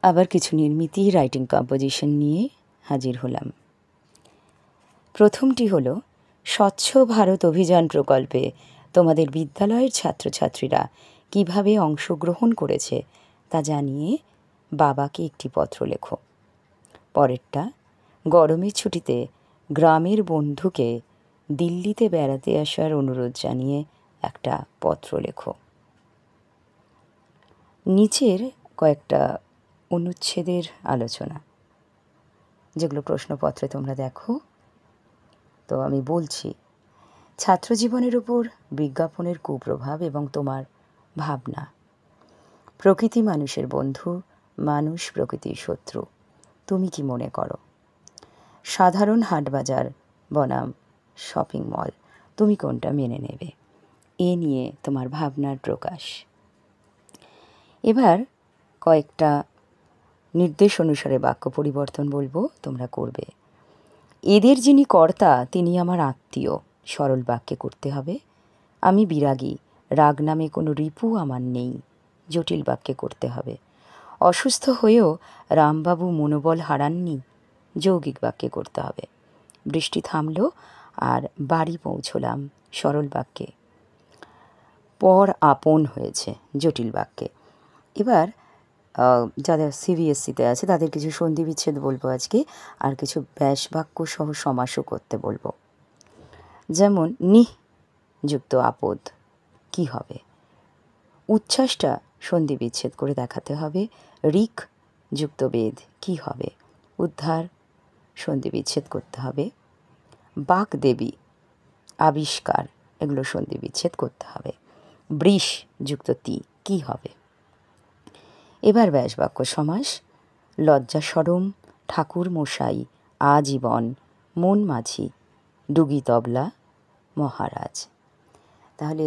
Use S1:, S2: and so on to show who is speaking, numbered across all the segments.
S1: আবার কিছু নির্মিতি writing composition নিয়ে হাজির হলাম। প্রথমটি হলো, স্বচ্ছ ভারত অভিযান প্রকল্পে তোমাদের বিদ্যালয়ের ছাত্রছাত্রীরা কিভাবে অংশগ্রহণ করেছে তা জানিয়ে বাবাকে একটি পত্র লেখো। পরেরটা, গরমের ছুটিতে গ্রামের বন্ধুকে দিল্লিতে বেড়াতে আসার অনুরোধ জানিয়ে একটা পত্র লেখো। নিচের কয়েকটা অনুচ্ছেদের আলোচনা, যেগুলো প্রশ্নপত্রে তোমরা দেখো। তো আমি বলছি, ছাত্রজীবনের উপর বিজ্ঞাপনের কুপ্রভাব এবং তোমার ভাবনা। প্রকৃতি মানুষের বন্ধু, মানুষ প্রকৃতির শত্রু। তুমি কি মনে করো? সাধারণ হাটবাজার বনাম শপিং মল, তুমি কোনটা মেনে নেবে? এ নিয়ে তোমার ভাবনার প্রকাশ। এবার কয়েকটা নির্দেশ অনুসারে বাক্য পরিবর্তন বলবো, তোমরা করবে। এদের যিনি কর্তা তিনি আমার আত্মীয়, সরল বাক্যে করতে হবে। আমি বিরাগী, রাগ নামে কোনো রিপু আমার নেই, জটিল বাক্যে করতে হবে। অসুস্থ হয়েও রামবাবু মনোবল হারাননি, যৌগিক বাক্যে করতে হবে। বৃষ্টি থামলো আর বাড়ি পৌঁছলাম, সরল বাক্যে। পর আপন হয়েছে, জটিল বাক্যে। এবার যারা সিবিএসসিতে আছে তাদের কিছু সন্ধি বিচ্ছেদ বলবো আজকে, আর কিছু ব্যাস বাক্য সহ সমাসও করতে বলবো। যেমন নিঃ যুক্ত আপদ কি হবে? উচ্ছ্বাসটা সন্ধি বিচ্ছেদ করে দেখাতে হবে। ঋক যুক্ত বেদ কি হবে? উদ্ধার সন্ধি বিচ্ছেদ করতে হবে। বাগদেবী আবিষ্কার, এগুলো সন্ধি বিচ্ছেদ করতে হবে। বৃষ যুক্ত তি কি হবে? এবার ব্যাস বাক্য সমাস। লজ্জা সরম, ঠাকুর মশাই, আজীবন, মন মাঝি, ডুগি তবলা, মহারাজ। তাহলে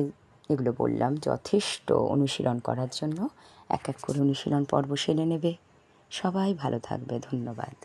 S1: এগুলো বললাম যথেষ্ট অনুশীলন করার জন্য। এক এক করে অনুশীলন পর্ব সেরে নেবে। সবাই ভালো থাকবে। ধন্যবাদ।